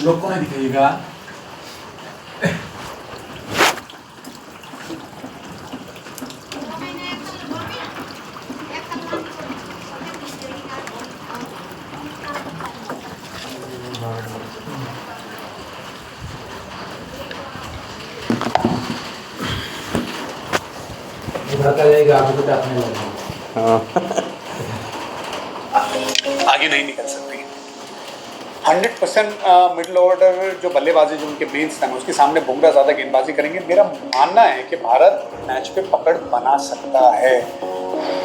लोग को नहीं दिखाइएगा। आगे नहीं निकल सकती। 100% मिडल ऑर्डर जो बल्लेबाजी जो उनके मेन स्टैम है उसके सामने बुमराह ज़्यादा गेंदबाजी करेंगे। मेरा मानना है कि भारत मैच पे पकड़ बना सकता है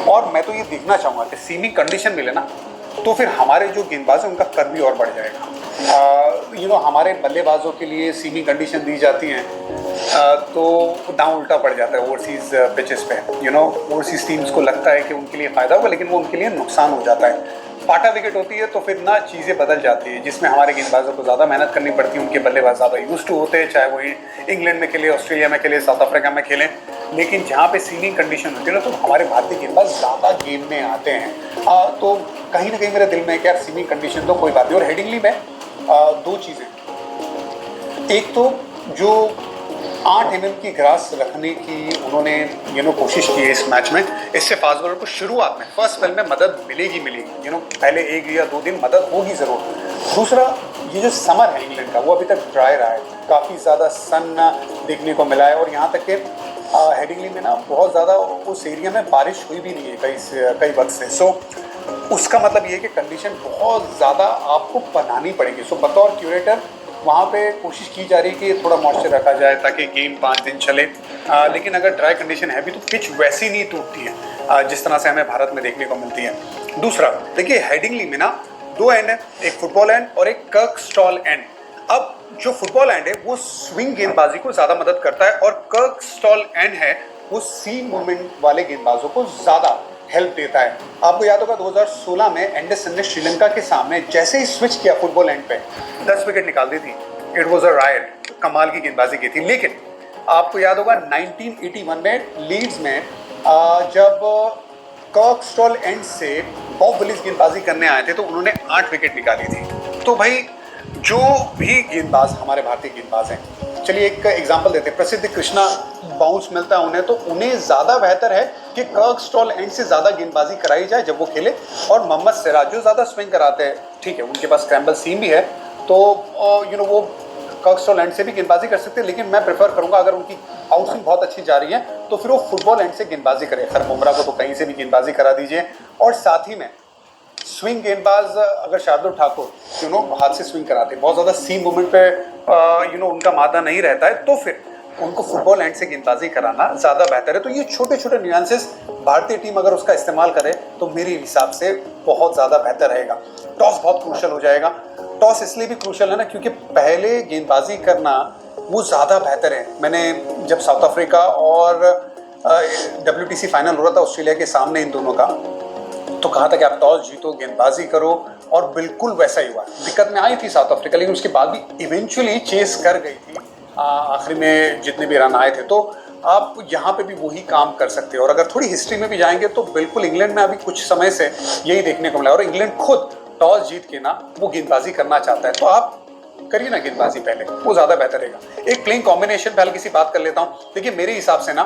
और मैं तो ये देखना चाहूँगा कि सीमिंग कंडीशन मिले ना तो फिर हमारे जो गेंदबाज हैं उनका कर भी और बढ़ जाएगा। हमारे बल्लेबाजों के लिए सीमिंग कंडीशन दी जाती हैं तो दांव उल्टा पड़ जाता है ओवरसीज़ पिचेस पे। ओवरसीज़ टीम्स को लगता है कि उनके लिए फ़ायदा होगा लेकिन वो उनके लिए नुकसान हो जाता है। पाटा विकेट होती है तो फिर ना चीज़ें बदल जाती है जिसमें हमारे गेंदबाजों को ज़्यादा मेहनत करनी पड़ती है। उनके बल्लेबाज ज़्यादा यूज्ड टू होते हैं, चाहे वो इंग्लैंड में खेले, ऑस्ट्रेलिया में खेले, साउथ अफ्रीका में खेलें। लेकिन जहाँ पे सीमिंग कंडीशन होती है ना तो हमारे भारतीय गेंदबाज ज़्यादा गेम में आते हैं। तो कहीं ना कहीं मेरे दिल में है कि यार सीमिंग कंडीशन तो कोई बात नहीं। और हेडिंगली में दो चीज़ें, एक तो जो 8 mm की ग्रास रखने की उन्होंने कोशिश की है इस मैच में, इससे फास्ट बॉलर को शुरुआत में फर्स्ट स्पेल में मदद मिलेगी। पहले 1 या 2 दिन मदद होगी ज़रूर। दूसरा, ये जो समर है इंग्लैंड का वो अभी तक ड्राई रहा है, काफ़ी ज़्यादा सन देखने को मिला है और यहाँ तक कि हेडिंगली में ना बहुत ज़्यादा उस एरिया में बारिश हुई भी नहीं है कई वक्त से। सो उसका मतलब ये है कि कंडीशन बहुत ज़्यादा आपको बनानी पड़ेगी। सो बतौर क्यूरेटर वहाँ पे कोशिश की जा रही है कि थोड़ा मॉइस्चर रखा जाए ताकि गेम 5 दिन चले। लेकिन अगर ड्राई कंडीशन है भी तो पिच वैसी नहीं टूटती है जिस तरह से हमें भारत में देखने को मिलती है। दूसरा, देखिए हेडिंगली में ना 2 एंड है, एक फुटबॉल एंड और एक कर्कस्टॉल एंड। अब जो फुटबॉल एंड है वो स्विंग गेंदबाजी को ज़्यादा मदद करता है और कर्कस्टॉल एंड है वो सी मूवमेंट वाले गेंदबाजों को ज़्यादा हेल्प देता है। आपको याद होगा 2016 में एंडरसन ने श्रीलंका के सामने जैसे ही स्विच किया फुटबॉल एंड पे 10 विकेट निकाल दी थी। इट वाज अ रायट, कमाल की गेंदबाजी की थी। लेकिन आपको याद होगा 1981 में लीड्स में जब कर्कस्टॉल एंड से बॉब विलिस गेंदबाजी करने आए थे तो उन्होंने 8 विकेट निकाली थी। तो भाई जो भी गेंदबाज हमारे भारतीय गेंदबाज हैं, चलिए एक एग्जांपल देते हैं, प्रसिद्ध कृष्णा बाउंस मिलता है उन्हें तो उन्हें ज़्यादा बेहतर है कि कर्कस्टॉल एंड से ज़्यादा गेंदबाजी कराई जाए जब वो खेले। और मोहम्मद सिराज जो ज़्यादा स्विंग कराते हैं, ठीक है उनके पास स्क्रैम्बल सीम भी है तो वो कर्कस्टॉल एंड से भी गेंदबाजी कर सकते हैं। लेकिन मैं प्रेफर करूंगा अगर उनकी आउटस्विंग बहुत अच्छी जा रही है तो फिर वो फुटबॉल एंड से गेंदबाजी करें। खैर बुमराह को तो कहीं से भी गेंदबाजी करा दीजिए। और साथ ही में स्विंग गेंदबाज अगर शार्दुल ठाकुर हाथ से स्विंग कराते, बहुत ज़्यादा सी मूवमेंट पे उनका मादा नहीं रहता है तो फिर उनको फुटबॉल एंड से गेंदबाजी कराना ज़्यादा बेहतर है। तो ये छोटे छोटे न्यूएंसेस भारतीय टीम अगर उसका इस्तेमाल करे तो मेरे हिसाब से बहुत ज़्यादा बेहतर रहेगा। टॉस बहुत क्रूशल हो जाएगा। टॉस इसलिए भी क्रूशल है ना क्योंकि पहले गेंदबाजी करना वो ज़्यादा बेहतर है। मैंने जब साउथ अफ्रीका और WTC फाइनल हो रहा था ऑस्ट्रेलिया के सामने इन दोनों का, तो कहा था कि आप टॉस जीतो, गेंदबाजी करो, और बिल्कुल वैसा ही हुआ। दिक्कत में आई थी साउथ अफ्रीका लेकिन उसके बाद भी इवेंचुअली चेस कर गई थी आखिरी में जितने भी रन आए थे। तो आप यहाँ पे भी वही काम कर सकते हो। और अगर थोड़ी हिस्ट्री में भी जाएंगे तो बिल्कुल इंग्लैंड में अभी कुछ समय से यही देखने को मिला और इंग्लैंड खुद टॉस जीत के ना वो गेंदबाजी करना चाहता है। तो आप करिए ना गेंदबाजी पहले, वो ज़्यादा बेहतर रहेगा। एक प्लेइंग कॉम्बिनेशन पे हल्की सी बात कर लेता हूँ। देखिए मेरे हिसाब से ना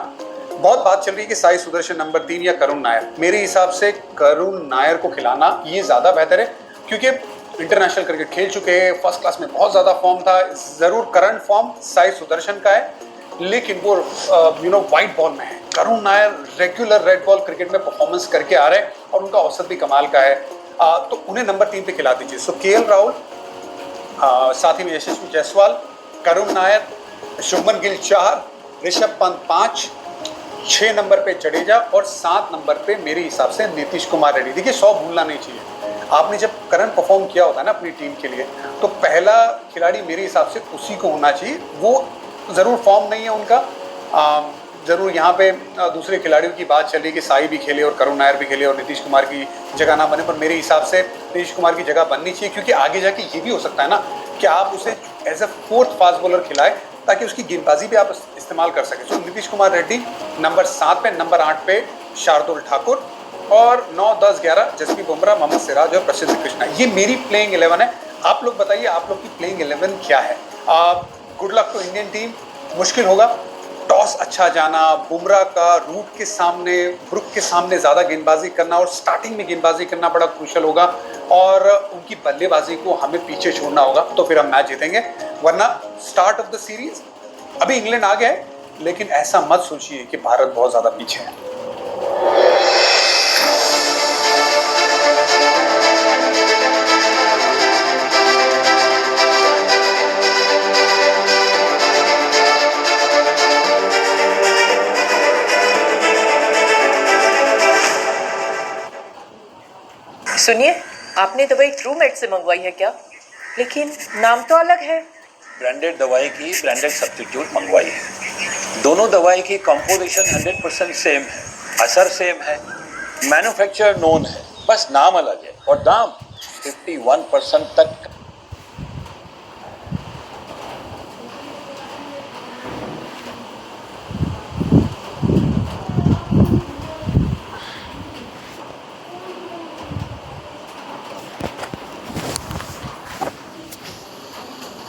बहुत बात चल रही है कि साई सुदर्शन नंबर 3 या करुण नायर। मेरे हिसाब से करुण नायर को खिलाना ये ज़्यादा बेहतर है क्योंकि इंटरनेशनल क्रिकेट खेल चुके हैं, फर्स्ट क्लास में बहुत ज़्यादा फॉर्म था। ज़रूर करंट फॉर्म साई सुदर्शन का है लेकिन वो वाइट बॉल में है। Karun Nair regular red ball cricket में परफॉर्मेंस करके आ रहे हैं और उनका औसत भी कमाल का है। तो उन्हें नंबर 3 पे खिला दीजिए। सो KL राहुल, साथ ही में यशस्वी जायसवाल, करुण नायर, शुभमन गिल 4, ऋषभ पंत 5, 6 नंबर पे जडेजा और 7 नंबर पे मेरे हिसाब से नीतीश कुमार रेड्डी। देखिए 100 भूलना नहीं चाहिए। आपने जब करंट परफॉर्म किया होता है ना अपनी टीम के लिए तो पहला खिलाड़ी मेरे हिसाब से उसी को होना चाहिए। वो ज़रूर फॉर्म नहीं है उनका, ज़रूर यहाँ पे दूसरे खिलाड़ियों की बात चल रही है कि साई भी खेले और करुण नायर भी खेले और नीतीश कुमार की जगह ना बने, पर मेरे हिसाब से नीतीश कुमार की जगह बननी चाहिए क्योंकि आगे जाके ये भी हो सकता है ना कि आप उसे as a 4th fast bowler खिलाए ताकि उसकी गेंदबाजी भी आप इस्तेमाल कर सकें। सो नीतीश कुमार रेड्डी नंबर 7 पे, नंबर 8 पे शार्दुल ठाकुर और 9, 10, 11 जसप्रीत बुमराह, मोहम्मद सिराज और प्रसिद्ध कृष्णा। ये मेरी प्लेइंग 11 है। आप लोग बताइए, आप लोग की प्लेइंग 11 क्या है? Good luck to Indian team. मुश्किल होगा, टॉस अच्छा जाना, बुमराह का रूट के सामने, ब्रुक के सामने ज़्यादा गेंदबाजी करना और स्टार्टिंग में गेंदबाजी करना बड़ा क्रूशल होगा और उनकी बल्लेबाजी को हमें पीछे छोड़ना होगा, तो फिर हम मैच जीतेंगे। वरना स्टार्ट ऑफ द सीरीज अभी इंग्लैंड आ गया है, लेकिन ऐसा मत सोचिए कि भारत बहुत ज़्यादा पीछे है। सुनिए, आपने दवाई ट्रूमेट से मंगवाई है क्या? लेकिन नाम तो अलग है। ब्रांडेड दवाई की ब्रांडेड सब्स्टिट्यूट मंगवाई है। दोनों दवाई की कंपोजिशन 100% सेम है, असर सेम है, मैन्युफैक्चरर नोन है, बस नाम अलग है और दाम 51% तक